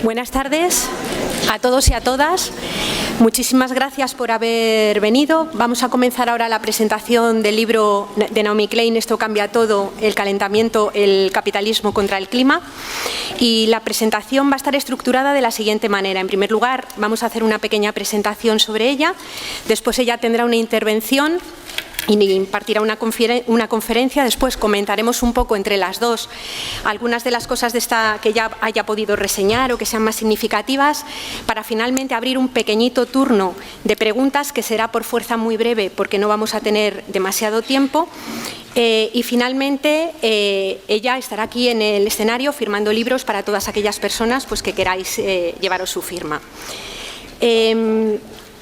Buenas tardes a todos y a todas. Muchísimas gracias por haber venido. Vamos a comenzar ahora la presentación del libro de Naomi Klein, Esto, cambia, todo, el calentamiento, el capitalismo contra el clima. Y la presentación va a estar estructurada de la siguiente manera. En primer lugar, vamos a hacer una pequeña presentación sobre ella. Después ella tendrá una intervención y impartirá una conferencia. Después comentaremos un poco entre las dos algunas de las cosas de esta que ya haya podido reseñar o que sean más significativas, para finalmente abrir un pequeñito turno de preguntas que será por fuerza muy breve porque no vamos a tener demasiado tiempo. Y finalmente ella estará aquí en el escenario firmando libros para todas aquellas personas pues, que queráis llevaros su firma.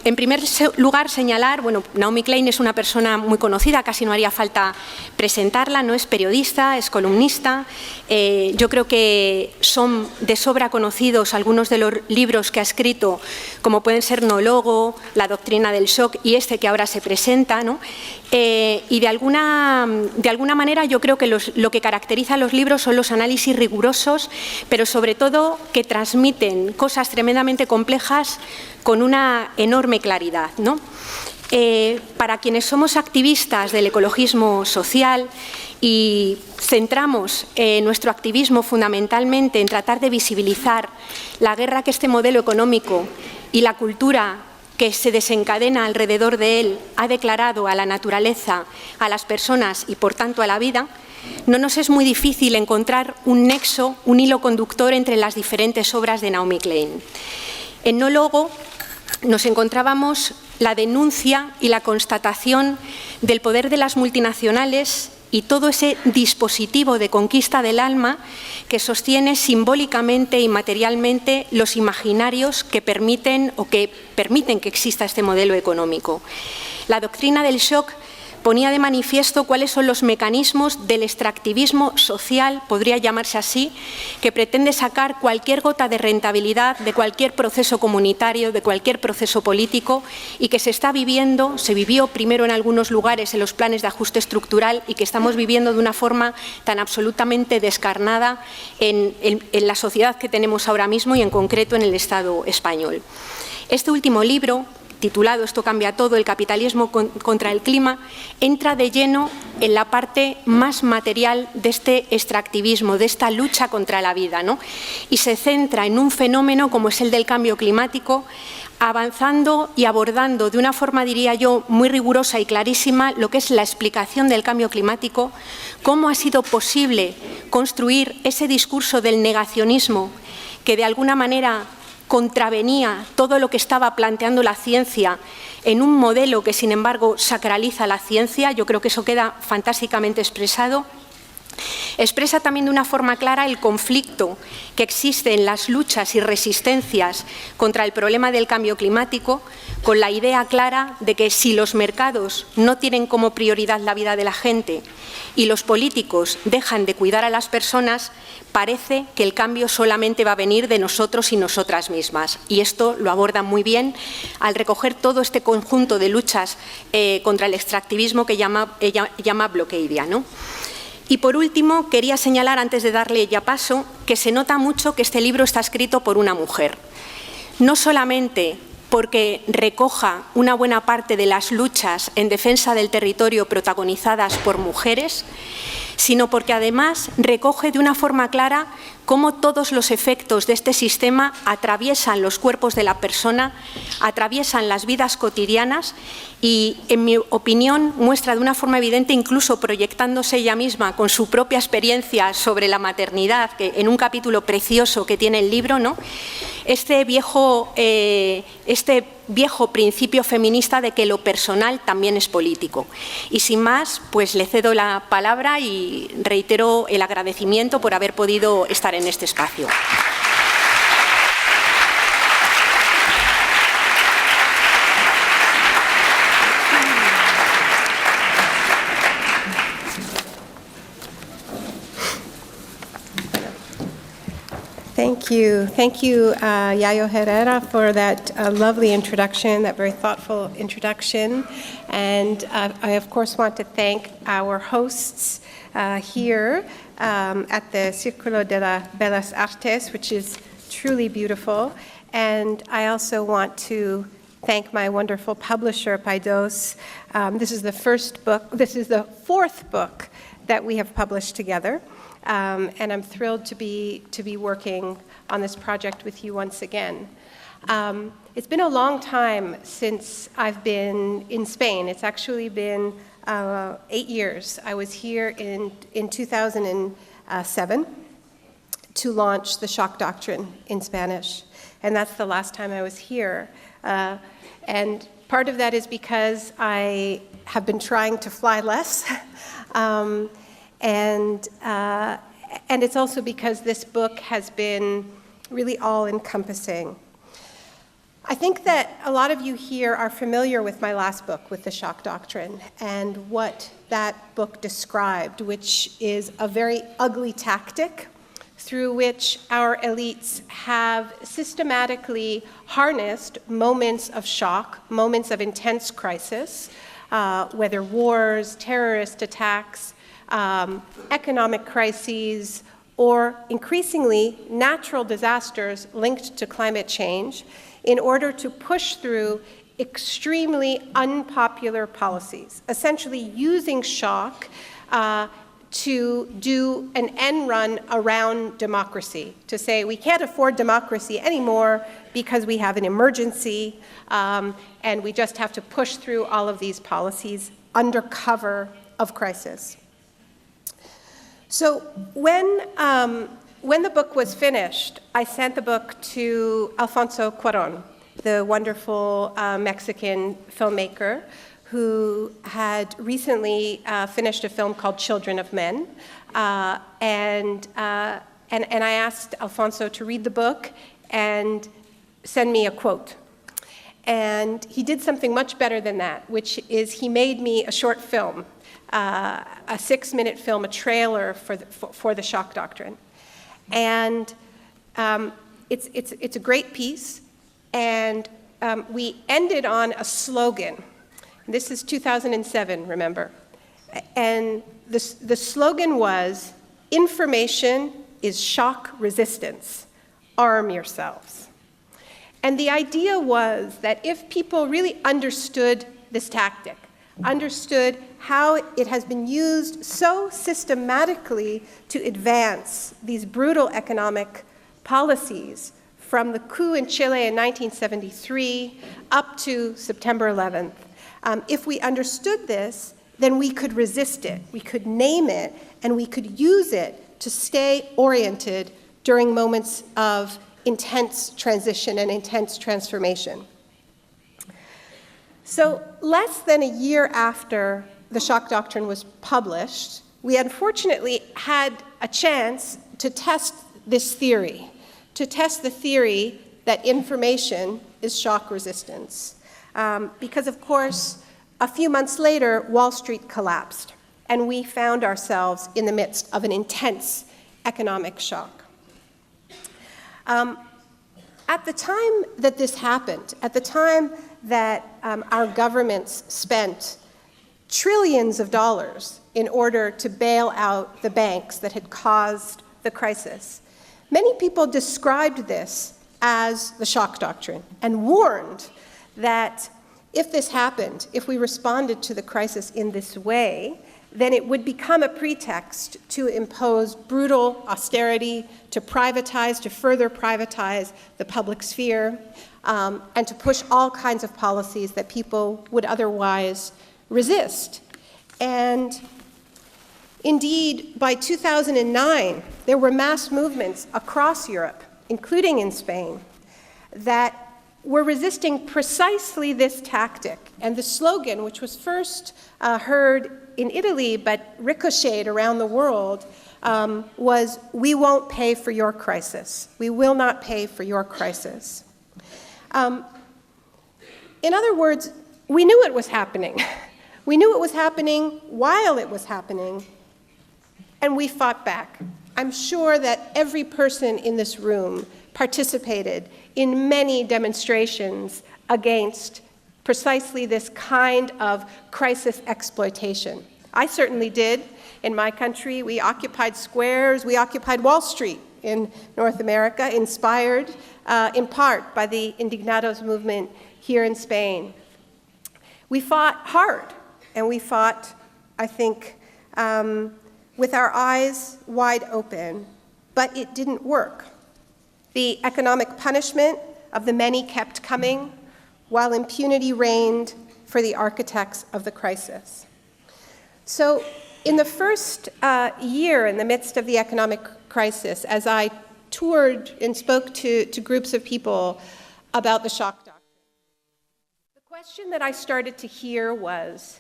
En primer lugar, señalar, bueno, Naomi Klein es una persona muy conocida, casi no haría falta presentarla, no es periodista, es columnista. Yo creo que son de sobra conocidos algunos de los libros que ha escrito, como pueden ser No Logo, La doctrina del shock y este que ahora se presenta, ¿no? Y de alguna manera yo creo que lo que caracteriza a los libros son los análisis rigurosos, pero sobre todo que transmiten cosas tremendamente complejas con una enorme claridad, ¿no? Para quienes somos activistas del ecologismo social y centramos nuestro activismo fundamentalmente en tratar de visibilizar la guerra que este modelo económico y la cultura que se desencadena alrededor de él ha declarado a la naturaleza, a las personas y por tanto a la vida, no nos es muy difícil encontrar un nexo, un hilo conductor entre las diferentes obras de Naomi Klein. En No Logo nos encontrábamos la denuncia y la constatación del poder de las multinacionales y todo ese dispositivo de conquista del alma que sostiene simbólicamente y materialmente los imaginarios que permiten que exista este modelo económico. La doctrina del shock ponía de manifiesto cuáles son los mecanismos del extractivismo social, podría llamarse así, que pretende sacar cualquier gota de rentabilidad de cualquier proceso comunitario, de cualquier proceso político y que se vivió primero en algunos lugares en los planes de ajuste estructural y que estamos viviendo de una forma tan absolutamente descarnada en la sociedad que tenemos ahora mismo y en concreto en el Estado español. Este último libro, titulado Esto, cambia, todo, el capitalismo contra el clima, entra de lleno en la parte más material de este extractivismo, de esta lucha contra la vida, ¿no? Y se centra en un fenómeno como es el del cambio climático, avanzando y abordando de una forma, diría yo, muy rigurosa y clarísima lo que es la explicación del cambio climático, cómo ha sido posible construir ese discurso del negacionismo que de alguna manera contravenía todo lo que estaba planteando la ciencia en un modelo que, sin embargo, sacraliza la ciencia. Yo creo que eso queda fantásticamente expresado. Expresa también de una forma clara el conflicto que existe en las luchas y resistencias contra el problema del cambio climático, con la idea clara de que si los mercados no tienen como prioridad la vida de la gente y los políticos dejan de cuidar a las personas, parece que el cambio solamente va a venir de nosotros y nosotras mismas. Y esto lo aborda muy bien al recoger todo este conjunto de luchas contra el extractivismo que llama Blockadia, ¿no? Y por último, quería señalar, antes de darle ya paso, que se nota mucho que este libro está escrito por una mujer. No solamente porque recoja una buena parte de las luchas en defensa del territorio protagonizadas por mujeres, sino porque además recoge de una forma clara cómo todos los efectos de este sistema atraviesan los cuerpos de la persona, atraviesan las vidas cotidianas y, en mi opinión, muestra de una forma evidente, incluso proyectándose ella misma con su propia experiencia sobre la maternidad, que en un capítulo precioso que tiene el libro, ¿no? Este viejo principio feminista de que lo personal también es político. Y sin más, pues le cedo la palabra y reitero el agradecimiento por haber podido estar en este espacio. Thank you, Yayo Herrero, for that lovely introduction, that very thoughtful introduction. And I, of course, want to thank our hosts here at the Círculo de Bellas Artes, which is truly beautiful. And I also want to thank my wonderful publisher, Paidos. This is the fourth book that we have published together. And I'm thrilled to be working on this project with you once again. It's been a long time since I've been in Spain. It's actually been 8 years. I was here in 2007 to launch the Shock Doctrine in Spanish. And that's the last time I was here. And part of that is because I have been trying to fly less. And it's also because this book has been really all-encompassing. I think that a lot of you here are familiar with my last book, with the Shock Doctrine, and what that book described, which is a very ugly tactic through which our elites have systematically harnessed moments of shock, moments of intense crisis, whether wars, terrorist attacks, economic crises, or increasingly natural disasters linked to climate change, in order to push through extremely unpopular policies, essentially using shock to do an end run around democracy, to say we can't afford democracy anymore because we have an emergency, and we just have to push through all of these policies under cover of crisis. So when the book was finished, I sent the book to Alfonso Cuarón, the wonderful Mexican filmmaker who had recently finished a film called Children of Men. And I asked Alfonso to read the book and send me a quote. And he did something much better than that, which is he made me a short film, a 6-minute film, a trailer for the Shock Doctrine. And it's a great piece, and we ended on a slogan. This is 2007, remember. And the slogan was, "Information is shock resistance. Arm yourselves." And the idea was that if people really understood this tactic, understood how it has been used so systematically to advance these brutal economic policies from the coup in Chile in 1973 up to September 11th. If we understood this, then we could resist it, we could name it, and we could use it to stay oriented during moments of intense transition and intense transformation. So less than a year after the Shock Doctrine was published, we unfortunately had a chance to test this theory, to test the theory that information is shock resistance. Because of course, a few months later, Wall Street collapsed, and we found ourselves in the midst of an intense economic shock. At the time that this happened, at the time that our governments spent trillions of dollars in order to bail out the banks that had caused the crisis, many people described this as the Shock Doctrine and warned that if this happened, if we responded to the crisis in this way, then it would become a pretext to impose brutal austerity, to privatize, to further privatize the public sphere, and to push all kinds of policies that people would otherwise resist. And indeed, by 2009, there were mass movements across Europe, including in Spain, that were resisting precisely this tactic. And the slogan, which was first heard in Italy but ricocheted around the world, was, "We won't pay for your crisis. We will not pay for your crisis." In other words, we knew it was happening. We knew it was happening while it was happening, and we fought back. I'm sure that every person in this room participated in many demonstrations against precisely this kind of crisis exploitation. I certainly did. In my country, we occupied squares, we occupied Wall Street in North America, inspired in part by the Indignados movement here in Spain. We fought hard, and we fought, I think, with our eyes wide open, but it didn't work. The economic punishment of the many kept coming, while impunity reigned for the architects of the crisis. So in the first year in the midst of the economic crisis, as I toured and spoke to groups of people about the Shock Doctrine, the question that I started to hear was,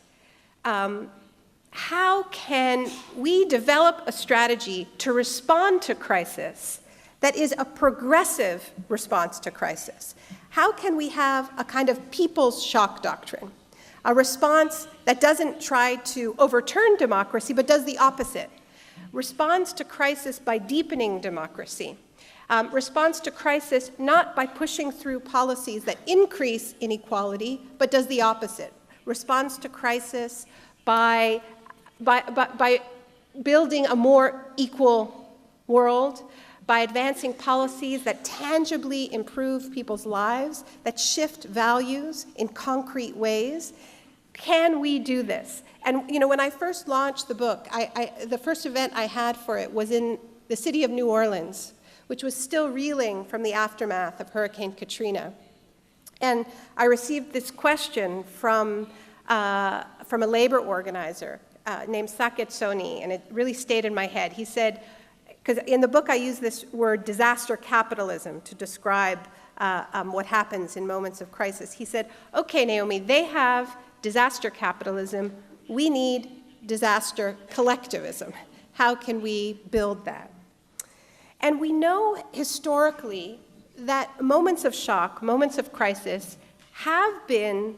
how can we develop a strategy to respond to crisis that is a progressive response to crisis? How can we have a kind of people's shock doctrine, a response that doesn't try to overturn democracy, but does the opposite, responds to crisis by deepening democracy, responds to crisis not by pushing through policies that increase inequality, but does the opposite, responds to crisis by building a more equal world, by advancing policies that tangibly improve people's lives, that shift values in concrete ways. Can we do this? And when I first launched the book, the first event I had for it was in the city of New Orleans, which was still reeling from the aftermath of Hurricane Katrina. And I received this question from a labor organizer named Saket Soni, and it really stayed in my head. He said, because in the book I use this word disaster capitalism to describe what happens in moments of crisis. He said, okay, Naomi, they have disaster capitalism. We need disaster collectivism. How can we build that? And we know historically that moments of shock, moments of crisis, have been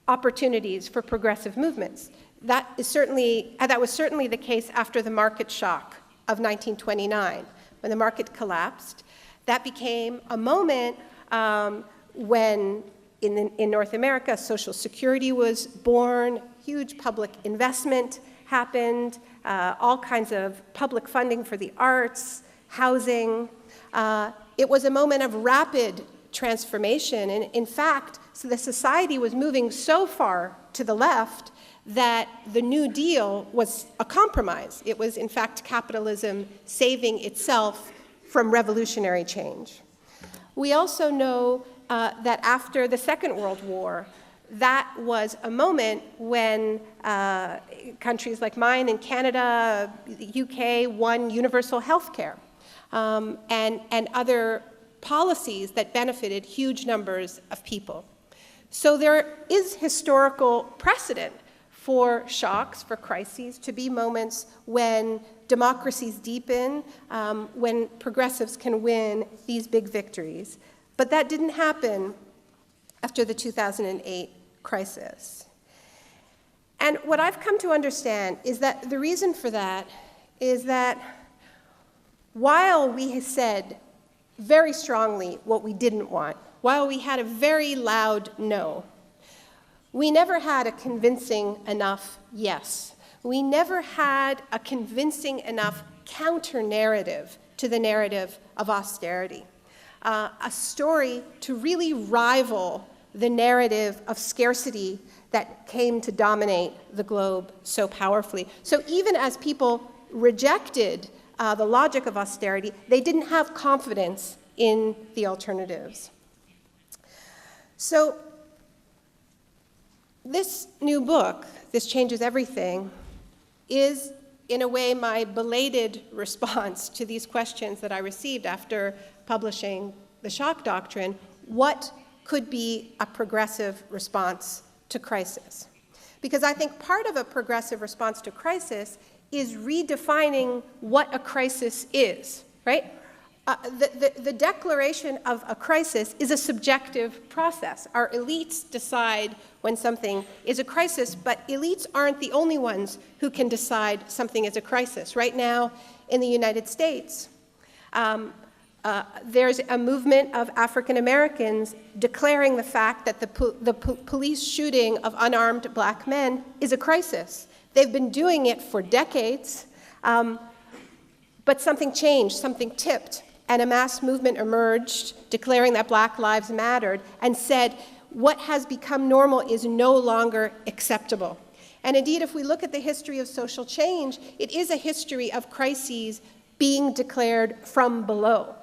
opportunities for progressive movements. That was certainly the case after the market shock of 1929, when the market collapsed. That became a moment when, in North America, Social Security was born, huge public investment happened, all kinds of public funding for the arts, housing. It was a moment of rapid transformation, and in fact, so the society was moving so far to the left that the New Deal was a compromise. It was, in fact, capitalism saving itself from revolutionary change. We also know that after the Second World War, that was a moment when countries like mine in Canada, the UK, won universal health care and other policies that benefited huge numbers of people. So there is historical precedent for shocks, for crises, to be moments when democracies deepen, when progressives can win these big victories. But that didn't happen after the 2008 crisis. And what I've come to understand is that the reason for that is that while we said very strongly what we didn't want, while we had a very loud no, we never had a convincing enough yes. We never had a convincing enough counter-narrative to the narrative of austerity, a story to really rival the narrative of scarcity that came to dominate the globe so powerfully. So even as people rejected the logic of austerity, they didn't have confidence in the alternatives. So this new book, This Changes Everything, is in a way my belated response to these questions that I received after publishing The Shock Doctrine. What could be a progressive response to crisis? Because I think part of a progressive response to crisis is redefining what a crisis is, right? The declaration of a crisis is a subjective process. Our elites decide when something is a crisis, but elites aren't the only ones who can decide something is a crisis. Right now, in the United States, there's a movement of African Americans declaring the fact that the police shooting of unarmed black men is a crisis. They've been doing it for decades. But something changed, something tipped, and a mass movement emerged declaring that Black lives mattered and said, what has become normal is no longer acceptable. And indeed, if we look at the history of social change, it is a history of crises being declared from below,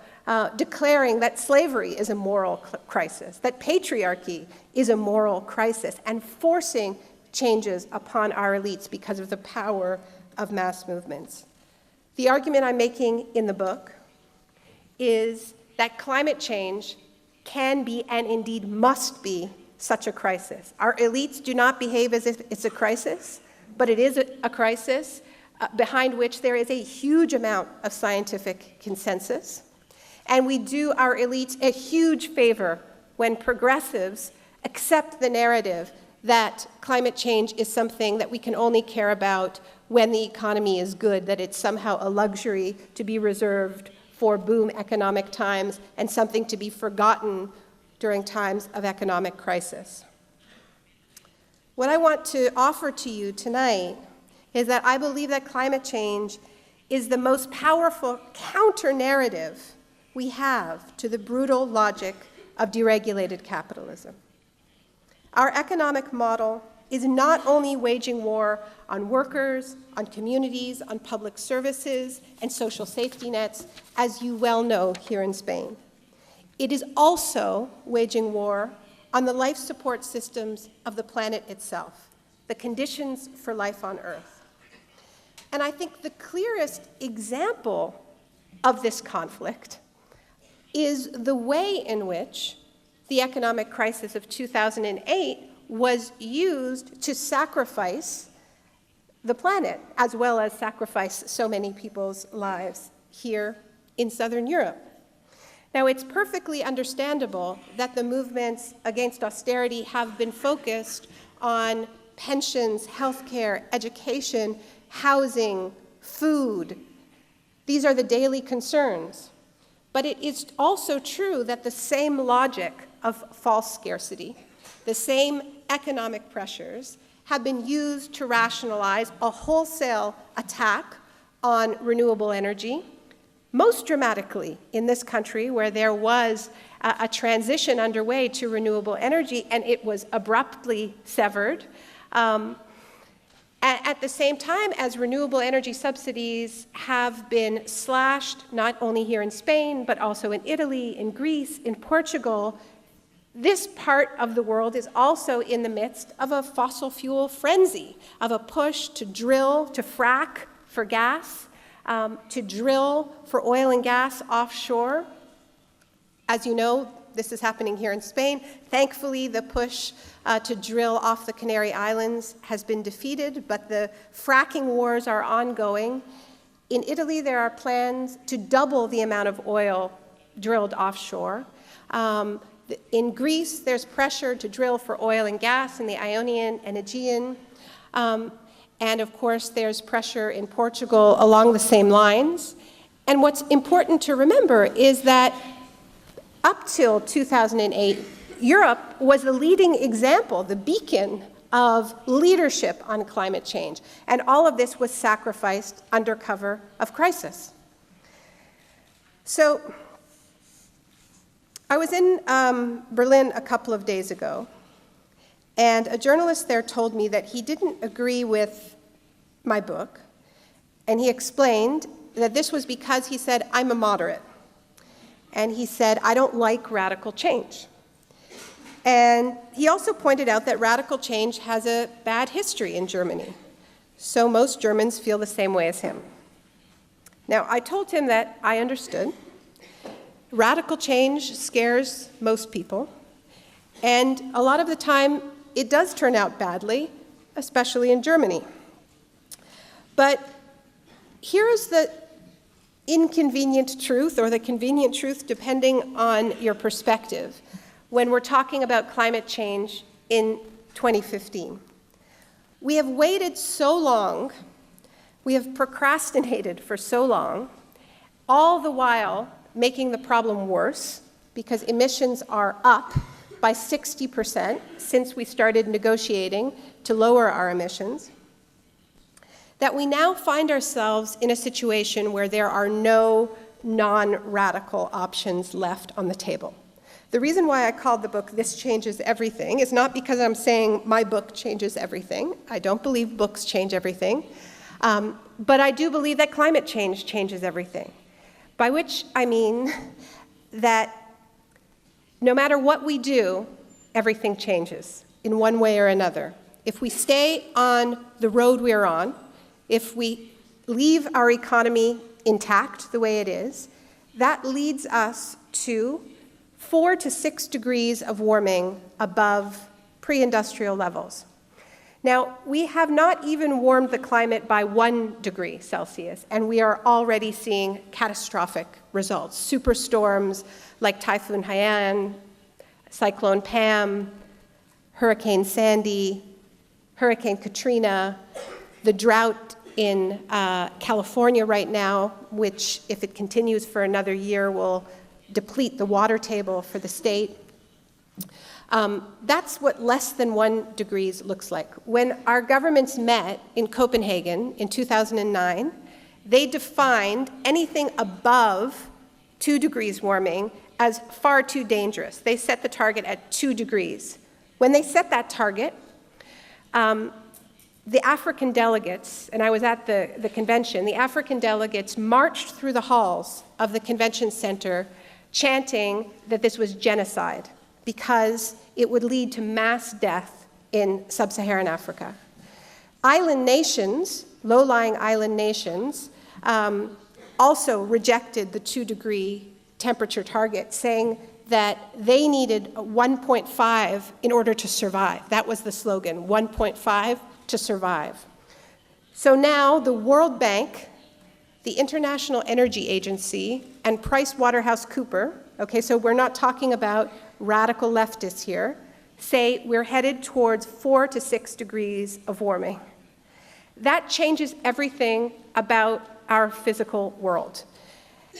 declaring that slavery is a moral crisis, that patriarchy is a moral crisis, and forcing changes upon our elites because of the power of mass movements. The argument I'm making in the book is that climate change can be and indeed must be such a crisis. Our elites do not behave as if it's a crisis, but it is a crisis behind which there is a huge amount of scientific consensus. And we do our elites a huge favor when progressives accept the narrative that climate change is something that we can only care about when the economy is good, that it's somehow a luxury to be reserved for boom economic times and something to be forgotten during times of economic crisis. What I want to offer to you tonight is that I believe that climate change is the most powerful counter-narrative we have to the brutal logic of deregulated capitalism. Our economic model is not only waging war on workers, on communities, on public services, and social safety nets, as you well know here in Spain. It is also waging war on the life support systems of the planet itself, the conditions for life on Earth. And I think the clearest example of this conflict is the way in which the economic crisis of 2008 was used to sacrifice the planet, as well as sacrifice so many people's lives here in Southern Europe. Now, it's perfectly understandable that the movements against austerity have been focused on pensions, healthcare, education, housing, food. These are the daily concerns. But it is also true that the same logic of false scarcity, the same economic pressures, have been used to rationalize a wholesale attack on renewable energy, most dramatically in this country where there was a transition underway to renewable energy and it was abruptly severed. At the same time as renewable energy subsidies have been slashed, not only here in Spain, but also in Italy, in Greece, in Portugal, this part of the world is also in the midst of a fossil fuel frenzy, of a push to drill, to frack for gas, to drill for oil and gas offshore. As you know, this is happening here in Spain. Thankfully, the push to drill off the Canary Islands has been defeated, but the fracking wars are ongoing. In Italy, there are plans to double the amount of oil drilled offshore. In Greece, there's pressure to drill for oil and gas in the Ionian and Aegean. And of course, there's pressure in Portugal along the same lines. And what's important to remember is that up till 2008, Europe was the leading example, the beacon of leadership on climate change. And all of this was sacrificed under cover of crisis. So I was in Berlin a couple of days ago, and a journalist there told me that he didn't agree with my book, and he explained that this was because he said, I'm a moderate. And he said, I don't like radical change. And he also pointed out that radical change has a bad history in Germany. So most Germans feel the same way as him. Now, I told him that I understood. Radical change scares most people. And a lot of the time, it does turn out badly, especially in Germany. But here is the inconvenient truth, or the convenient truth, depending on your perspective, when we're talking about climate change in 2015. We have waited so long, we have procrastinated for so long, all the while making the problem worse, because emissions are up by 60% since we started negotiating to lower our emissions. that we now find ourselves in a situation where there are no non-radical options left on the table. The reason why I called the book This Changes Everything is not because I'm saying my book changes everything. I don't believe books change everything. But I do believe that climate change changes everything. By which I mean that no matter what we do, everything changes in one way or another. If we stay on the road we are on, if we leave our economy intact the way it is, that leads us to 4 to 6 degrees of warming above pre-industrial levels. Now, we have not even warmed the climate by 1 degree Celsius, and we are already seeing catastrophic results. Superstorms like Typhoon Haiyan, Cyclone Pam, Hurricane Sandy, Hurricane Katrina, the drought in California right now, which, if it continues for another year, will deplete the water table for the state. That's what less than 1 degree looks like. When our governments met in Copenhagen in 2009, they defined anything above 2 degrees warming as far too dangerous. They set the target at 2 degrees. When they set that target, the African delegates, and I was at the convention, the African delegates marched through the halls of the convention center chanting that this was genocide because it would lead to mass death in sub-Saharan Africa. Island nations, low-lying island nations, also rejected the 2 degree temperature target, saying that they needed 1.5 in order to survive. That was the slogan, 1.5 to survive. So now the World Bank, the International Energy Agency, and PricewaterhouseCoopers, okay, so we're not talking about radical leftists here, say we're headed towards 4 to 6 degrees of warming. That changes everything about our physical world.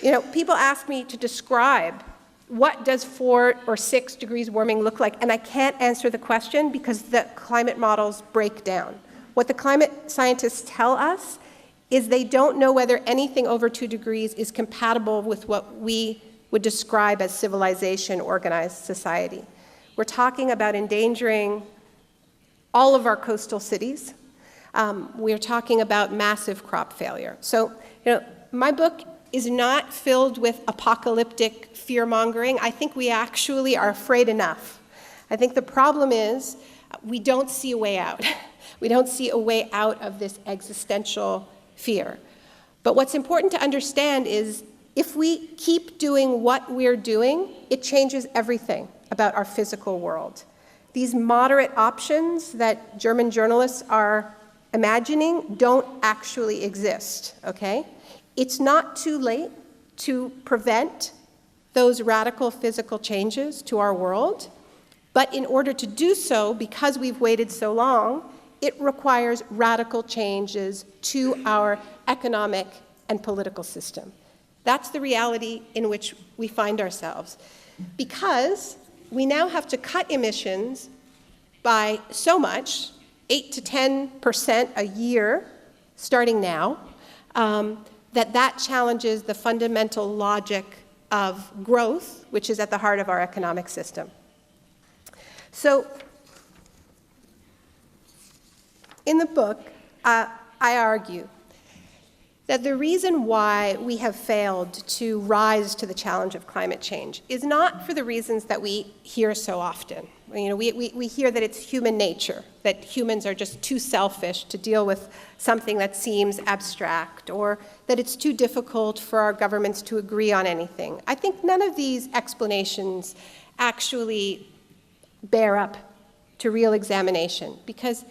You know, people ask me to describe what does 4 or 6 degrees warming look like, and I can't answer the question because the climate models break down. What the climate scientists tell us is they don't know whether anything over 2 degrees is compatible with what we would describe as civilization, organized society. We're talking about endangering all of our coastal cities. We're talking about massive crop failure. So, you know, my book is not filled with apocalyptic fear-mongering. I think we actually are afraid enough. I think the problem is we don't see a way out. We don't see a way out of this existential fear. But what's important to understand is if we keep doing what we're doing, it changes everything about our physical world. These moderate options that German journalists are imagining don't actually exist, okay? It's not too late to prevent those radical physical changes to our world, but in order to do so, because we've waited so long, it requires radical changes to our economic and political system. That's the reality in which we find ourselves. Because we now have to cut emissions by so much, 8 to 10% a year, starting now, that challenges the fundamental logic of growth, which is at the heart of our economic system. So, in the book, I argue that the reason why we have failed to rise to the challenge of climate change is not for the reasons that we hear so often. You know, we hear that it's human nature, that humans are just too selfish to deal with something that seems abstract, or that it's too difficult for our governments to agree on anything. I think none of these explanations actually bear up to real examination, because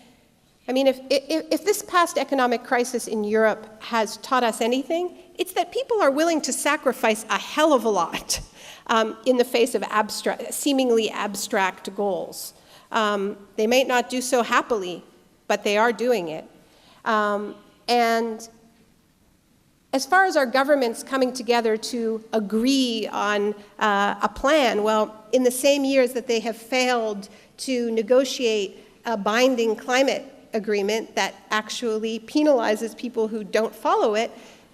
I mean, if this past economic crisis in Europe has taught us anything, it's that people are willing to sacrifice a hell of a lot in the face of seemingly abstract goals. They may not do so happily, but they are doing it. And as far as our governments coming together to agree on a plan, well, in the same years that they have failed to negotiate a binding climate agreement that actually penalizes people who don't follow it.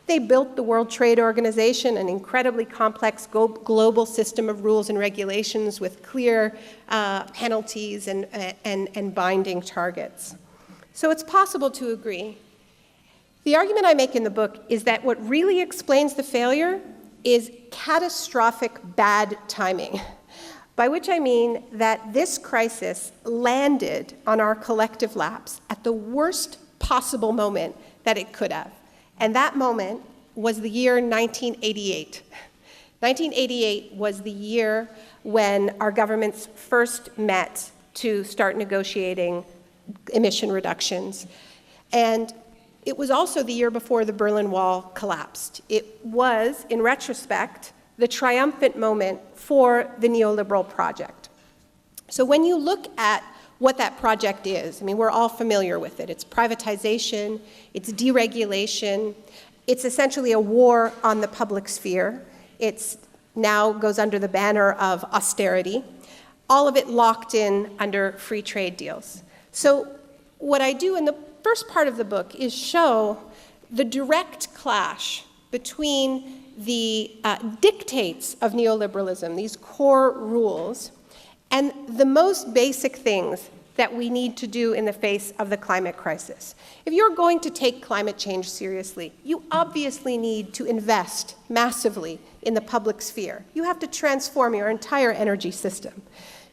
They built the World Trade Organization, an incredibly complex global system of rules and regulations with clear penalties and binding targets. So it's possible to agree. The argument I make in the book is that what really explains the failure is catastrophic bad timing, by which I mean that this crisis landed on our collective laps at the worst possible moment that it could have. And that moment was the year 1988. 1988 was the year when our governments first met to start negotiating emission reductions. And it was also the year before the Berlin Wall collapsed. It was, in retrospect, the triumphant moment for the neoliberal project. So when you look at what that project is, I mean, we're all familiar with it. It's privatization, it's deregulation, it's essentially a war on the public sphere. It's now goes under the banner of austerity, all of it locked in under free trade deals. So what I do in the first part of the book is show the direct clash between the dictates of neoliberalism, these core rules, and the most basic things that we need to do in the face of the climate crisis. If you're going to take climate change seriously, you obviously need to invest massively in the public sphere. You have to transform your entire energy system.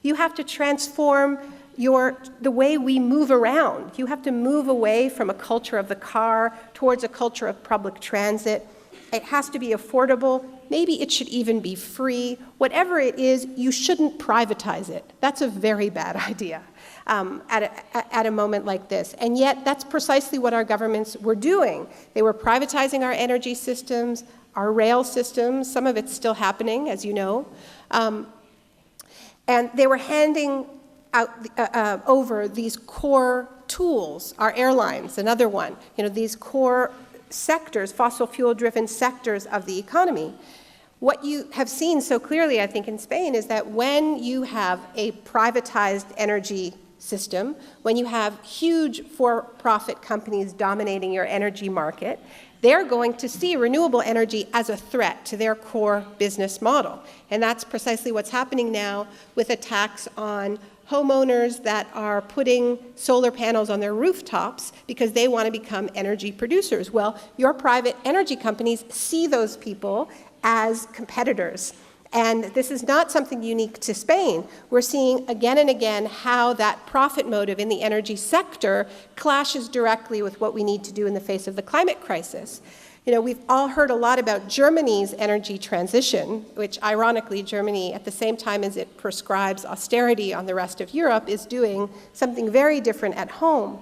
You have to transform the way we move around. You have to move away from a culture of the car towards a culture of public transit. It has to be affordable. Maybe it should even be free. Whatever it is, you shouldn't privatize it. That's a very bad idea at a moment like this. And yet, that's precisely what our governments were doing. They were privatizing our energy systems, our rail systems. Some of it's still happening, as you know. And they were handing out over these core tools, our airlines, another one, these core sectors, fossil fuel-driven sectors of the economy. What you have seen so clearly, I think, in Spain is that when you have a privatized energy system, when you have huge for-profit companies dominating your energy market, they're going to see renewable energy as a threat to their core business model. And that's precisely what's happening now with a tax on homeowners that are putting solar panels on their rooftops because they want to become energy producers. Well, your private energy companies see those people as competitors. And this is not something unique to Spain. We're seeing again and again how that profit motive in the energy sector clashes directly with what we need to do in the face of the climate crisis. We've all heard a lot about Germany's energy transition, which ironically Germany, at the same time as it prescribes austerity on the rest of Europe, is doing something very different at home.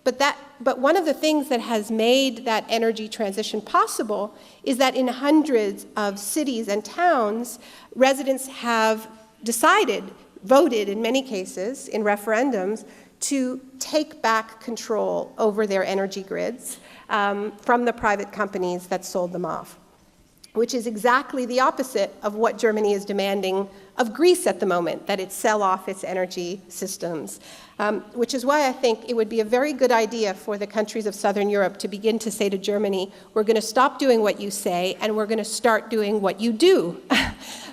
But one of the things that has made that energy transition possible is that in hundreds of cities and towns, residents have voted in many cases, in referendums, to take back control over their energy grids from the private companies that sold them off, which is exactly the opposite of what Germany is demanding of Greece at the moment, that it sell off its energy systems. Which is why I think it would be a very good idea for the countries of Southern Europe to begin to say to Germany, we're going to stop doing what you say and we're going to start doing what you do.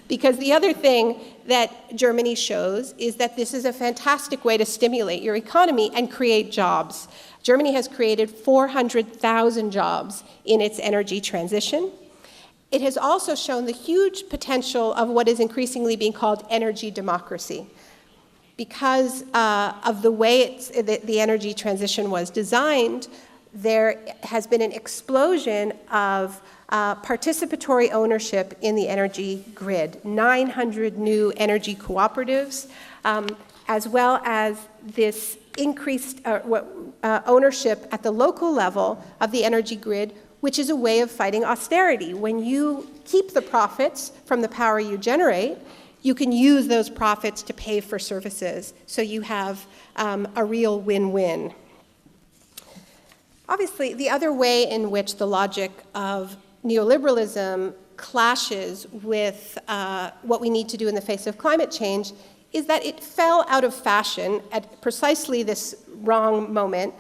Because the other thing that Germany shows is that this is a fantastic way to stimulate your economy and create jobs. Germany has created 400,000 jobs in its energy transition. It has also shown the huge potential of what is increasingly being called energy democracy. Because of the way the energy transition was designed, there has been an explosion of participatory ownership in the energy grid. 900 new energy cooperatives, as well as this increased ownership at the local level of the energy grid, which is a way of fighting austerity. When you keep the profits from the power you generate, you can use those profits to pay for services, so you have a real win-win. Obviously, the other way in which the logic of neoliberalism clashes with what we need to do in the face of climate change is that it fell out of fashion at precisely this wrong moment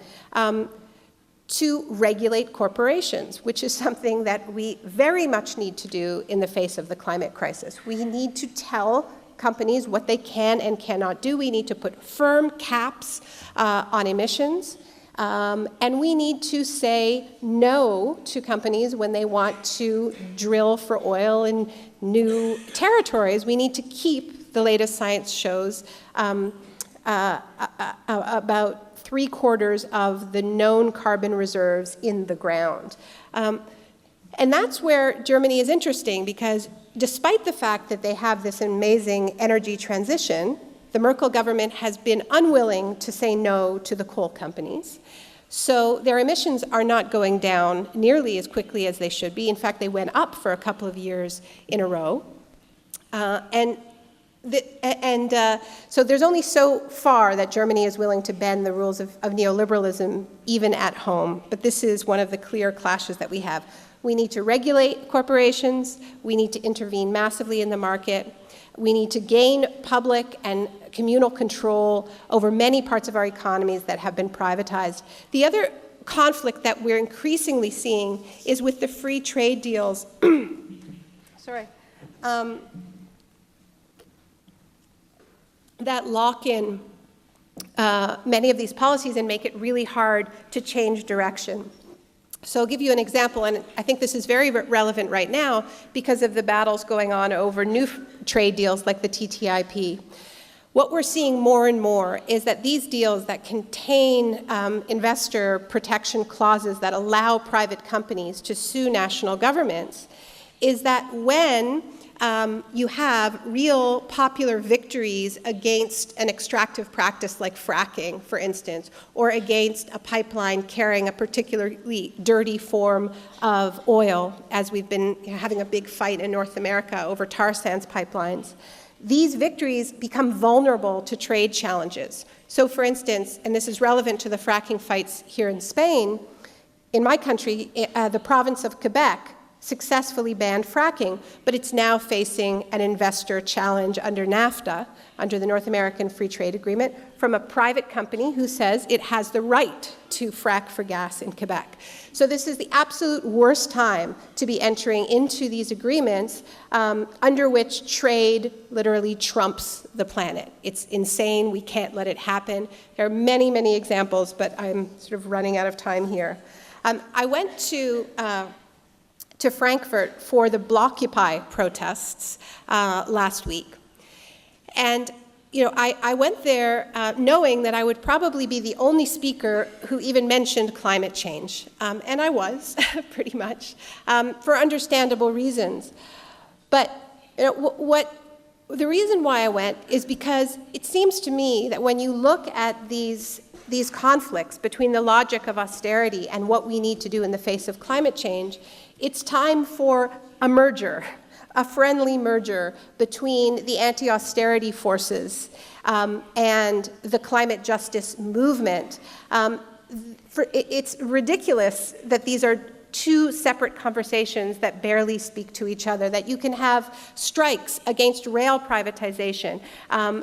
to regulate corporations, which is something that we very much need to do in the face of the climate crisis. We need to tell companies what they can and cannot do. We need to put firm caps on emissions. And we need to say no to companies when they want to drill for oil in new territories. We need to keep, the latest science shows, about 3/4 of the known carbon reserves in the ground. And that's where Germany is interesting, because despite the fact that they have this amazing energy transition, the Merkel government has been unwilling to say no to the coal companies. So their emissions are not going down nearly as quickly as they should be. In fact, they went up for a couple of years in a row. So there's only so far that Germany is willing to bend the rules of neoliberalism, even at home. But this is one of the clear clashes that we have. We need to regulate corporations. We need to intervene massively in the market. We need to gain public and communal control over many parts of our economies that have been privatized. The other conflict that we're increasingly seeing is with the free trade deals. That lock in many of these policies and make it really hard to change direction. So I'll give you an example, and I think this is very relevant right now because of the battles going on over new trade deals like the TTIP. What we're seeing more and more is that these deals that contain investor protection clauses that allow private companies to sue national governments is that when you have real popular victories against an extractive practice like fracking, for instance, or against a pipeline carrying a particularly dirty form of oil, as we've been having a big fight in North America over tar sands pipelines. These victories become vulnerable to trade challenges. So, for instance, and this is relevant to the fracking fights here in Spain, in my country, the province of Quebec successfully banned fracking, but it's now facing an investor challenge under NAFTA, under the North American Free Trade Agreement, from a private company who says it has the right to frack for gas in Quebec. So this is the absolute worst time to be entering into these agreements under which trade literally trumps the planet. It's insane. We can't let it happen. There are many, many examples, but I'm sort of running out of time here. I went to Frankfurt for the Blockupy protests last week. And I went there knowing that I would probably be the only speaker who even mentioned climate change. And I was, pretty much, for understandable reasons. But the reason why I went is because it seems to me that when you look at these conflicts between the logic of austerity and what we need to do in the face of climate change, it's time for a merger, a friendly merger between the anti-austerity forces and the climate justice movement. It's ridiculous that these are two separate conversations that barely speak to each other, that you can have strikes against rail privatization,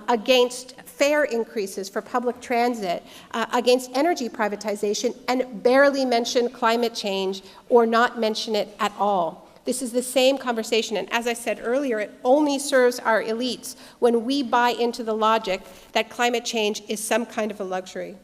against fare increases for public transit, against energy privatization, and barely mention climate change or not mention it at all. This is the same conversation, and as I said earlier, it only serves our elites when we buy into the logic that climate change is some kind of a luxury.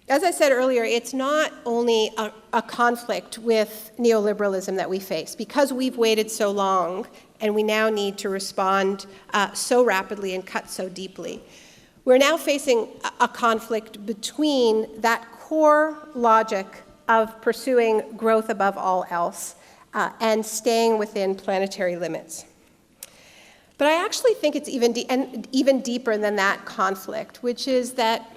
As I said earlier, it's not only a conflict with neoliberalism that we face. Because we've waited so long and we now need to respond so rapidly and cut so deeply, we're now facing a conflict between that core logic of pursuing growth above all else and staying within planetary limits. But I actually think it's even deeper than that conflict, which is that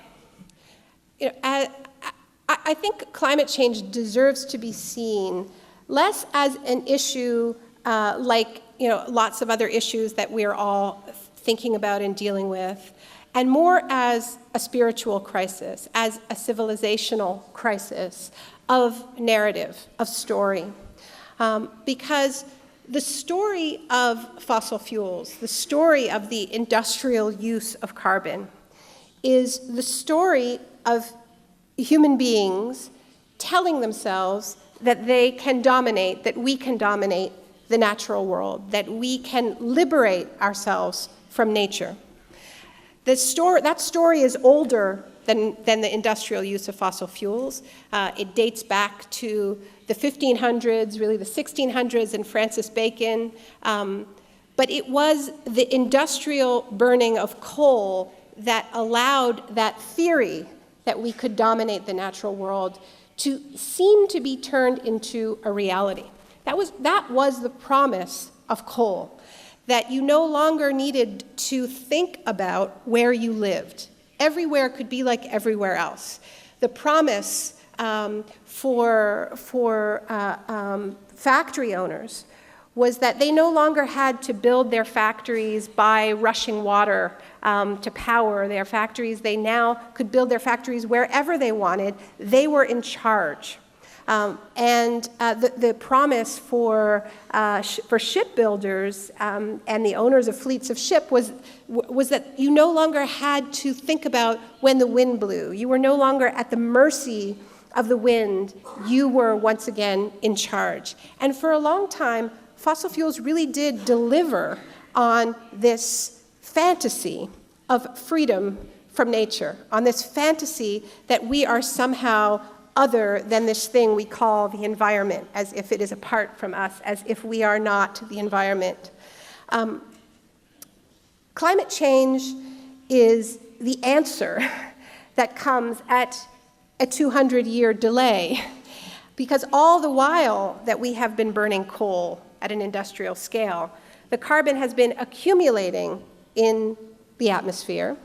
I think climate change deserves to be seen less as an issue like lots of other issues that we're all thinking about and dealing with, and more as a spiritual crisis, as a civilizational crisis of narrative, of story. Because The story of fossil fuels, the story of the industrial use of carbon, is the story of human beings telling themselves that they can dominate, that we can dominate the natural world, that we can liberate ourselves from nature. That story is older than the industrial use of fossil fuels. It dates back to the 1500s, really the 1600s, and Francis Bacon. But it was the industrial burning of coal that allowed that theory that we could dominate the natural world to seem to be turned into a reality. That was the promise of coal, that you no longer needed to think about where you lived. Everywhere could be like everywhere else. The promise for factory owners was that they no longer had to build their factories by rushing water to power their factories. They now could build their factories wherever they wanted. They were in charge. The promise for shipbuilders and the owners of fleets of ship was that you no longer had to think about when the wind blew. You were no longer at the mercy of the wind. You were once again in charge. And for a long time, fossil fuels really did deliver on this fantasy of freedom from nature, on this fantasy that we are somehow other than this thing we call the environment, as if it is apart from us, as if we are not the environment. Climate change is the answer that comes at a 200-year delay, because all the while that we have been burning coal at an industrial scale, the carbon has been accumulating in the atmosphere,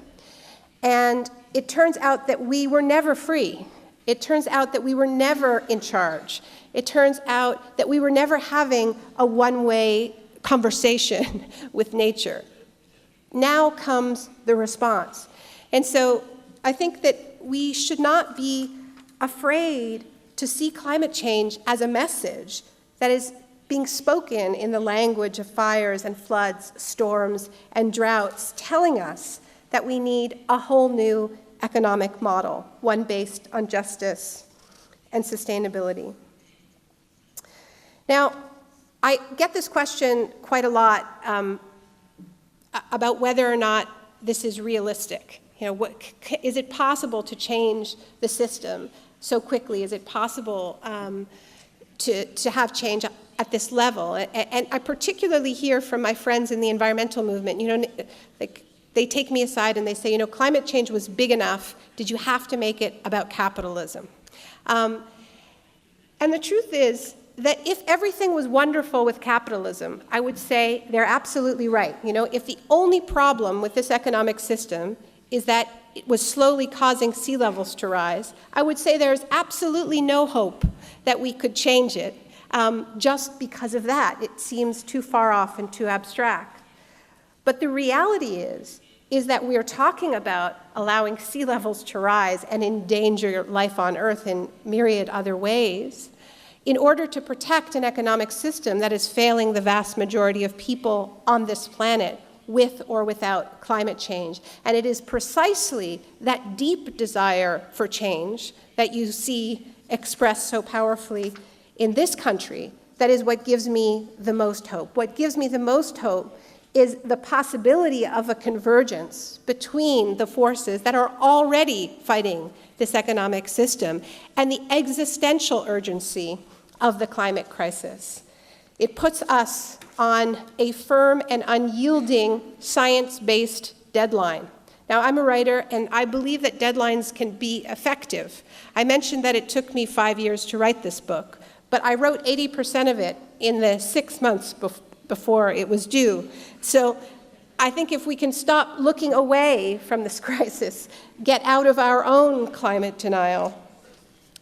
and it turns out that we were never free. It turns out that we were never in charge. It turns out that we were never having a one-way conversation with nature. Now comes the response. And so I think that we should not be afraid to see climate change as a message that is being spoken in the language of fires and floods, storms and droughts, telling us that we need a whole new economic model, one based on justice and sustainability. Now, I get this question quite a lot about whether or not this is realistic. Is it possible to change the system so quickly? Is it possible to have change at this level? And I particularly hear from my friends in the environmental movement, they take me aside and they say, climate change was big enough. Did you have to make it about capitalism? And the truth is that if everything was wonderful with capitalism, I would say they're absolutely right. If the only problem with this economic system is that it was slowly causing sea levels to rise, I would say there's absolutely no hope that we could change it just because of that. It seems too far off and too abstract. But the reality is that we are talking about allowing sea levels to rise and endanger life on Earth in myriad other ways in order to protect an economic system that is failing the vast majority of people on this planet with or without climate change. And it is precisely that deep desire for change that you see expressed so powerfully in this country that is what gives me the most hope. What gives me the most hope is the possibility of a convergence between the forces that are already fighting this economic system and the existential urgency of the climate crisis. It puts us on a firm and unyielding science-based deadline. Now, I'm a writer, and I believe that deadlines can be effective. I mentioned that it took me 5 years to write this book, but I wrote 80% of it in the 6 months before it was due. So I think if we can stop looking away from this crisis, get out of our own climate denial,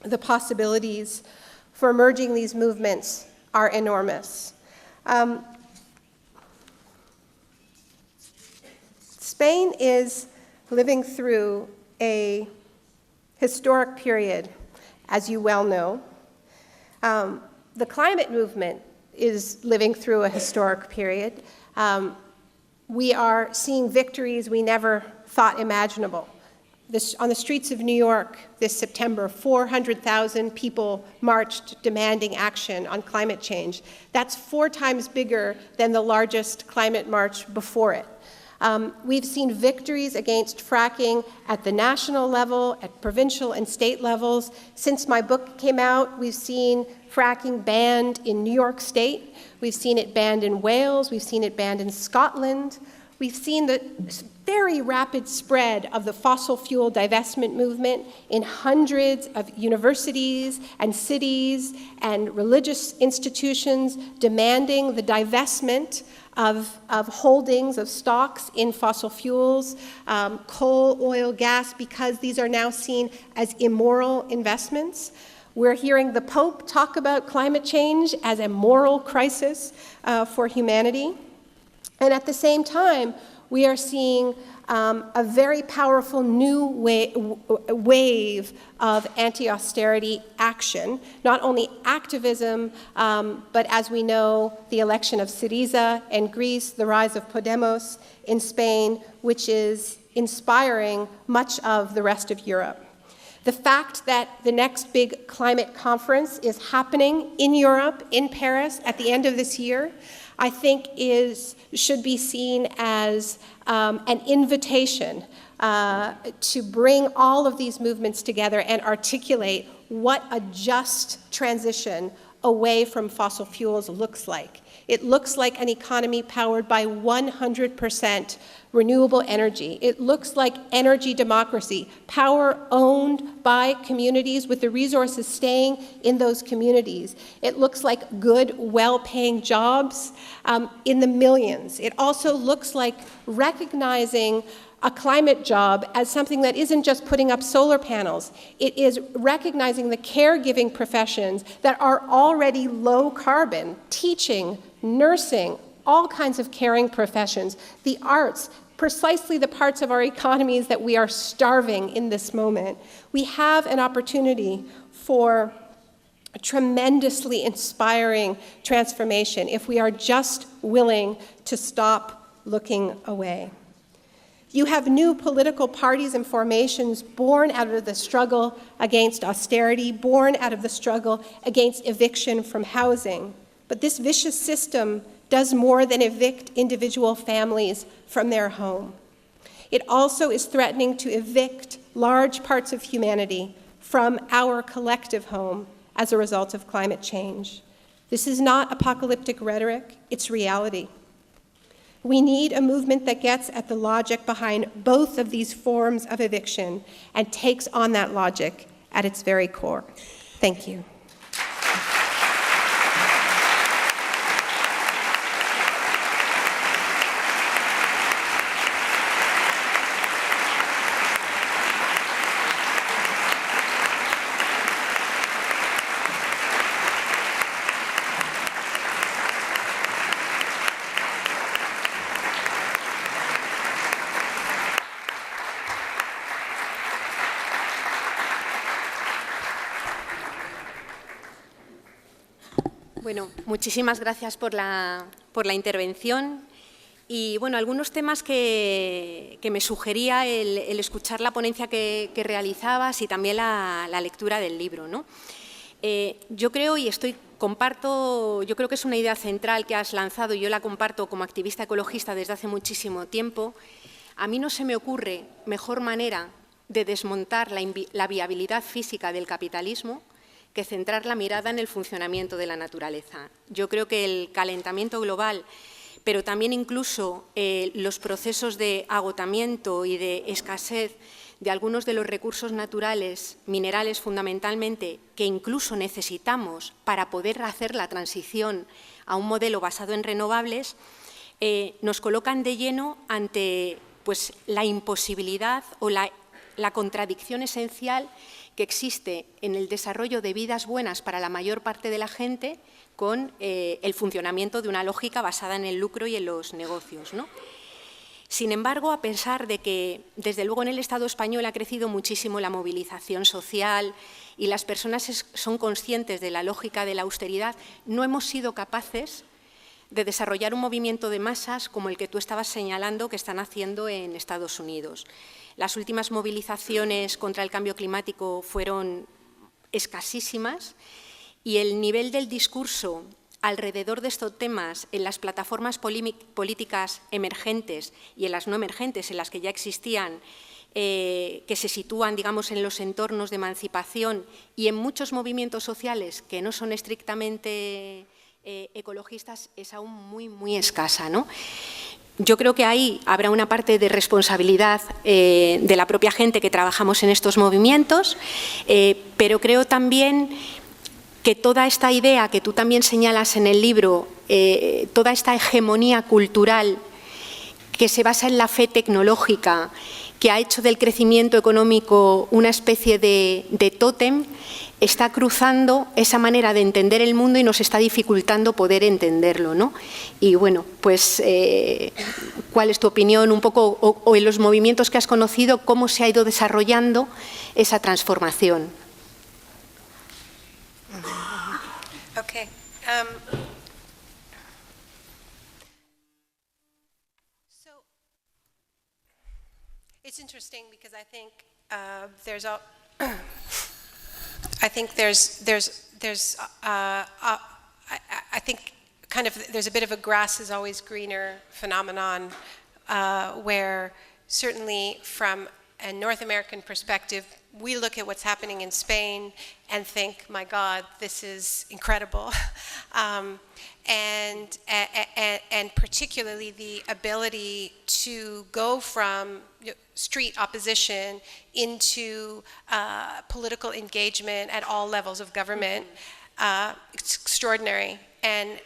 the possibilities for merging these movements are enormous. Spain is living through a historic period, as you well know. The climate movement is living through a historic period. We are seeing victories we never thought imaginable. On the streets of New York this September, 400,000 people marched demanding action on climate change. That's 4 times bigger than the largest climate march before it. We've seen victories against fracking at the national level, at provincial and state levels. Since my book came out, we've seen fracking banned in New York State. We've seen it banned in Wales. We've seen it banned in Scotland. We've seen the very rapid spread of the fossil fuel divestment movement in hundreds of universities and cities and religious institutions demanding the divestment of holdings, of stocks in fossil fuels, coal, oil, gas, because these are now seen as immoral investments. We're hearing the Pope talk about climate change as a moral crisis for humanity. And at the same time, we are seeing a very powerful new wave of anti-austerity action, not only activism, but as we know, the election of Syriza in Greece, the rise of Podemos in Spain, which is inspiring much of the rest of Europe. The fact that the next big climate conference is happening in Europe, in Paris, at the end of this year, I think should be seen as an invitation to bring all of these movements together and articulate what a just transition away from fossil fuels looks like. It looks like an economy powered by 100% renewable energy. It looks like energy democracy, power owned by communities with the resources staying in those communities. It looks like good, well-paying jobs in the millions. It also looks like recognizing a climate job as something that isn't just putting up solar panels. It is recognizing the caregiving professions that are already low carbon, teaching, nursing, all kinds of caring professions, the arts, precisely the parts of our economies that we are starving in this moment. We have an opportunity for a tremendously inspiring transformation if we are just willing to stop looking away. You have new political parties and formations born out of the struggle against austerity, born out of the struggle against eviction from housing. But this vicious system does more than evict individual families from their home. It also is threatening to evict large parts of humanity from our collective home as a result of climate change. This is not apocalyptic rhetoric, it's reality. We need a movement that gets at the logic behind both of these forms of eviction and takes on that logic at its very core. Thank you. Bueno, muchísimas gracias por la intervención. Y bueno, algunos temas que me sugería el escuchar la ponencia que realizabas y también la lectura del libro, ¿no? Yo creo yo creo que es una idea central que has lanzado y yo la comparto como activista ecologista desde hace muchísimo tiempo. A mí no se me ocurre mejor manera de desmontar la viabilidad física del capitalismo que centrar la mirada en el funcionamiento de la naturaleza. Yo creo que el calentamiento global, pero también incluso los procesos de agotamiento y de escasez de algunos de los recursos naturales, minerales fundamentalmente, que incluso necesitamos para poder hacer la transición a un modelo basado en renovables, nos colocan de lleno ante pues, la imposibilidad o la contradicción esencial que existe en el desarrollo de vidas buenas para la mayor parte de la gente con el funcionamiento de una lógica basada en el lucro y en los negocios, ¿no? Sin embargo, a pesar de que, desde luego, en el Estado español ha crecido muchísimo la movilización social y las personas son conscientes de la lógica de la austeridad, no hemos sido capaces de desarrollar un movimiento de masas como el que tú estabas señalando que están haciendo en Estados Unidos. Las últimas movilizaciones contra el cambio climático fueron escasísimas y el nivel del discurso alrededor de estos temas en las plataformas políticas emergentes y en las no emergentes, en las que ya existían, que se sitúan, digamos, en los entornos de emancipación y en muchos movimientos sociales que no son estrictamente ecologistas, es aún muy, muy escasa, ¿no? Yo creo que ahí habrá una parte de responsabilidad de la propia gente que trabajamos en estos movimientos, pero creo también que toda esta idea que tú también señalas en el libro, toda esta hegemonía cultural que se basa en la fe tecnológica, que ha hecho del crecimiento económico una especie de tótem, está cruzando esa manera de entender el mundo y nos está dificultando poder entenderlo, ¿no? Y bueno, pues, ¿cuál es tu opinión un poco, o en los movimientos que has conocido, cómo se ha ido desarrollando esa transformación? Okay. So it's interesting because I think there's a I think I think kind of there's a bit of a grass is always greener phenomenon where certainly from a North American perspective, we look at what's happening in Spain and think, my God, this is incredible. And particularly the ability to go from street opposition into political engagement at all levels of government, it's extraordinary. And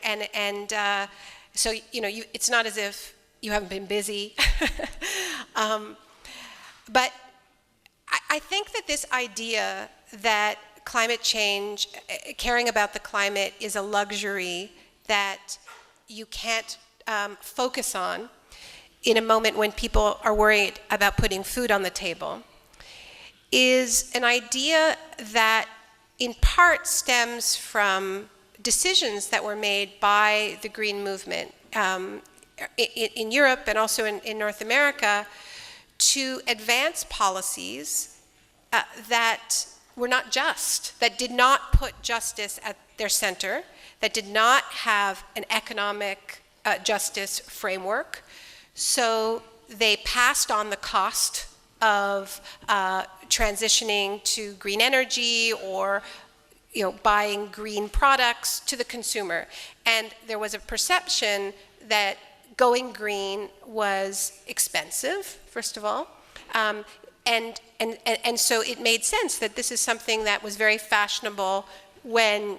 so, you know, it's not as if you haven't been busy. But I think that this idea that climate change, caring about the climate, is a luxury that you can't focus on in a moment when people are worried about putting food on the table, is an idea that in part stems from decisions that were made by the Green Movement in Europe and also in North America to advance policies that were not just, that did not put justice at their center, that did not have an economic justice framework. So they passed on the cost of transitioning to green energy or buying green products to the consumer. And there was a perception that going green was expensive, first of all, and so it made sense that this is something that was very fashionable when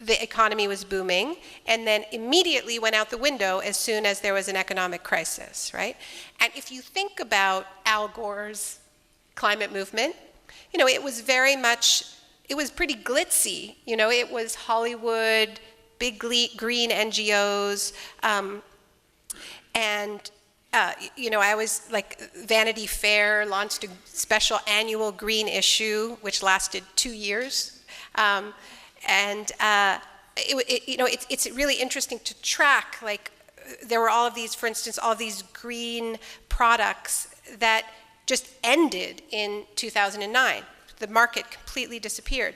the economy was booming, and then immediately went out the window as soon as there was an economic crisis, right? And if you think about Al Gore's climate movement, it was very much, it was pretty glitzy, it was Hollywood, big green NGOs, and I was like, Vanity Fair launched a special annual green issue, which lasted 2 years. It's really interesting to track, like, there were all of these, for instance, all of these green products that just ended in 2009. The market completely disappeared.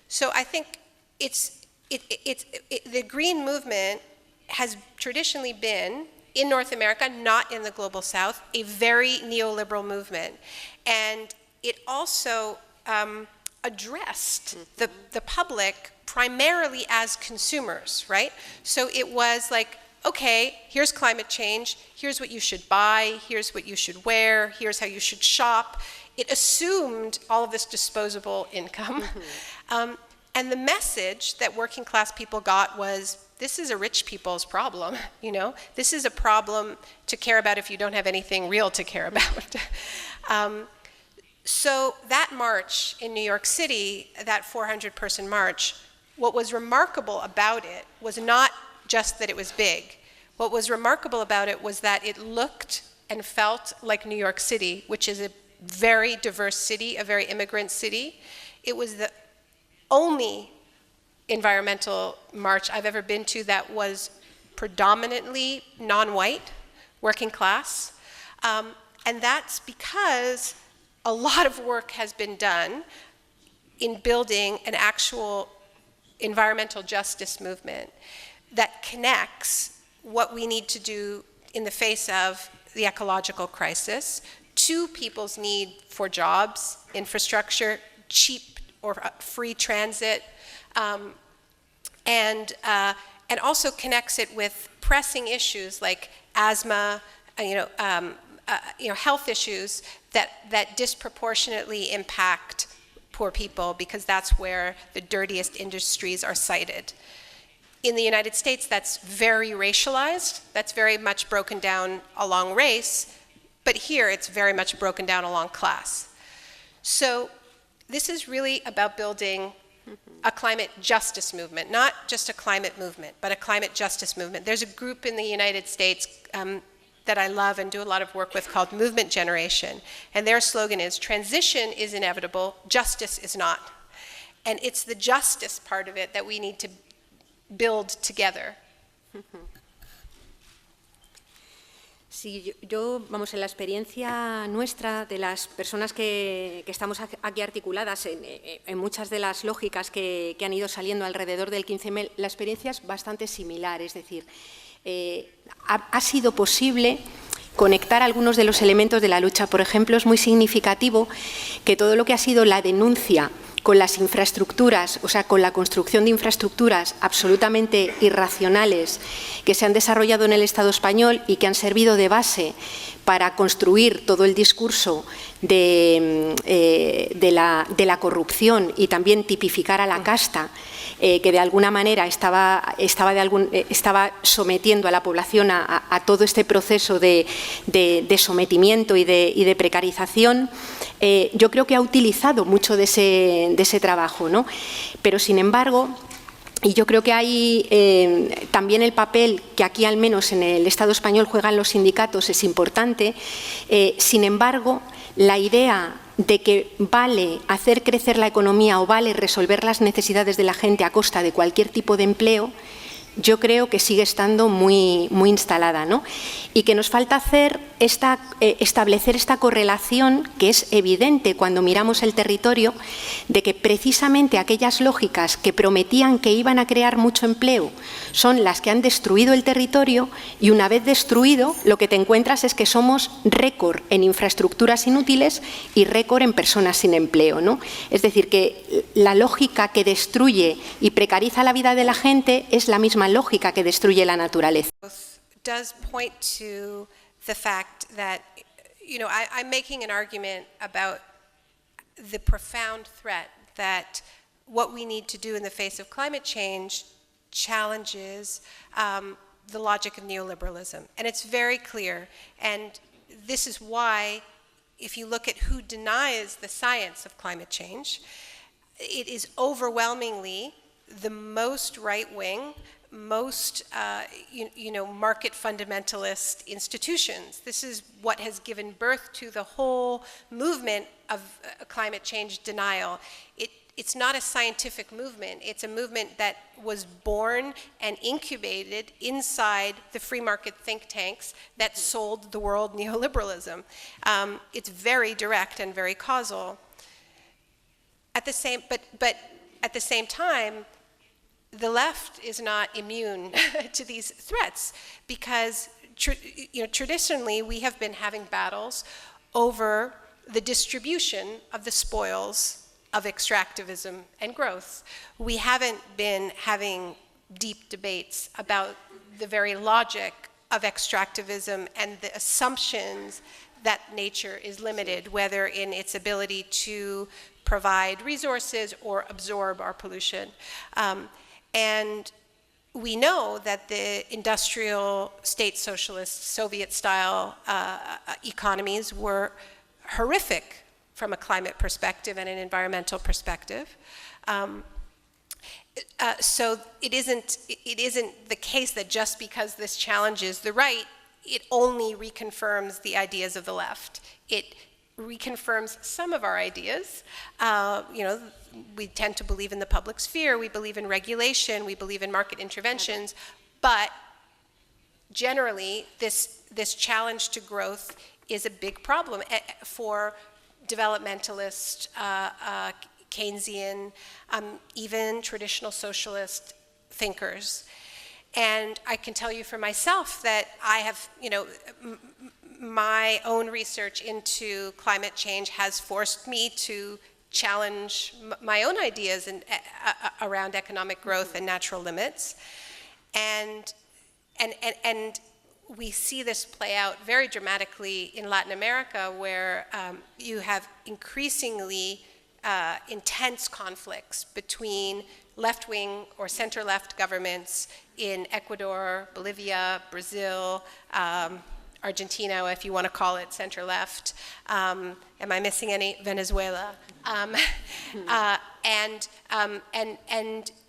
So I think the green movement has traditionally been, in North America, not in the global South, a very neoliberal movement. And it also addressed the public primarily as consumers, right? So it was like, okay, here's climate change, here's what you should buy, here's what you should wear, here's how you should shop. It assumed all of this disposable income. And the message that working class people got was, this is a rich people's problem, This is a problem to care about if you don't have anything real to care about. So that march in New York City, that 400-person march, what was remarkable about it was not just that it was big. What was remarkable about it was that it looked and felt like New York City, which is a very diverse city, a very immigrant city. It was the only environmental march I've ever been to that was predominantly non-white, working class. And that's because a lot of work has been done in building an actual environmental justice movement that connects what we need to do in the face of the ecological crisis to people's need for jobs, infrastructure, cheap or free transit, and also connects it with pressing issues like asthma, health issues that disproportionately impact poor people, because that's where the dirtiest industries are sited. In the United States, that's very racialized. That's very much broken down along race, but here it's very much broken down along class. So this is really about building a climate justice movement, not just a climate movement, but a climate justice movement. There's a group in the United States that I love and do a lot of work with called Movement Generation. And their slogan is, transition is inevitable, justice is not. And it's the justice part of it that we need to build together. Sí, vamos, en la experiencia nuestra de las personas que estamos aquí articuladas en muchas de las lógicas que han ido saliendo alrededor del 15M, la experiencia es bastante similar, es decir, ha sido posible conectar algunos de los elementos de la lucha. Por ejemplo, es muy significativo que todo lo que ha sido la denuncia con las infraestructuras, o sea, con la construcción de infraestructuras absolutamente irracionales que se han desarrollado en el Estado español y que han servido de base para construir todo el discurso de la corrupción y también tipificar a la casta, que de alguna manera estaba sometiendo a la población a todo este proceso de sometimiento y de precarización. Yo creo que ha utilizado mucho de ese trabajo, ¿no? Pero sin embargo, y yo creo que hay también el papel que aquí al menos en el Estado español juegan los sindicatos es importante. Sin embargo, la idea de que vale hacer crecer la economía o vale resolver las necesidades de la gente a costa de cualquier tipo de empleo, yo creo que sigue estando muy instalada, ¿no? Y que nos falta establecer esta correlación que es evidente cuando miramos el territorio, de que precisamente aquellas lógicas que prometían que iban a crear mucho empleo son las que han destruido el territorio, y una vez destruido lo que te encuentras es que somos récord en infraestructuras inútiles y récord en personas sin empleo, ¿no? Es decir, que la lógica que destruye y precariza la vida de la gente es la misma lógica que destruye la naturaleza. Does point to the fact that, I'm making an argument about the profound threat that what we need to do in the face of climate change challenges the logic of neoliberalism. And it's very clear. And this is why, if you look at who denies the science of climate change, it is overwhelmingly the most right-wing, most market fundamentalist institutions. This is what has given birth to the whole movement of climate change denial. It's not a scientific movement. It's a movement that was born and incubated inside the free market think tanks that sold the world neoliberalism. It's very direct and very causal. But at the same time, the left is not immune to these threats, because traditionally we have been having battles over the distribution of the spoils of extractivism and growth. We haven't been having deep debates about the very logic of extractivism and the assumptions that nature is limited, whether in its ability to provide resources or absorb our pollution. And we know that the industrial state socialist Soviet-style economies were horrific from a climate perspective and an environmental perspective. So it isn't the case that just because this challenges the right, it only reconfirms the ideas of the left. It reconfirms some of our ideas. We tend to believe in the public sphere, we believe in regulation, we believe in market interventions, but generally this challenge to growth is a big problem for developmentalist, Keynesian, even traditional socialist thinkers. And I can tell you for myself that I have, my own research into climate change has forced me to challenge my own ideas around economic growth and natural limits. And we see this play out very dramatically in Latin America, where you have increasingly intense conflicts between left-wing or center-left governments in Ecuador, Bolivia, Brazil, Argentina, if you want to call it center-left. Am I missing any? Venezuela. And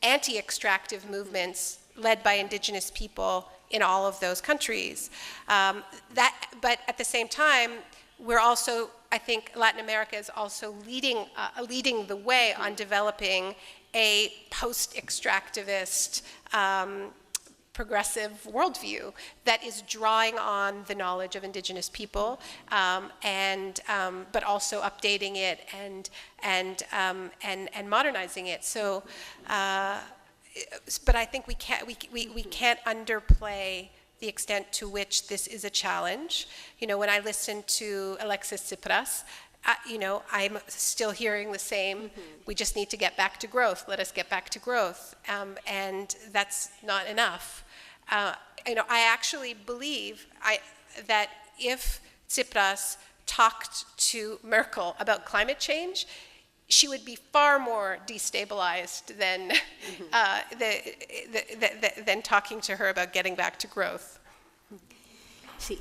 anti-extractive movements led by indigenous people in all of those countries. But at the same time, we're also, I think Latin America is also leading the way on developing a post-extractivist progressive worldview that is drawing on the knowledge of indigenous people, but also updating it and modernizing it. So, but I think we can't underplay the extent to which this is a challenge. When I listen to Alexis Tsipras, I'm still hearing the same, we just need to get back to growth, let us get back to growth, and that's not enough. I actually believe that if Tsipras talked to Merkel about climate change, she would be far more destabilized than talking to her about getting back to growth. Sí.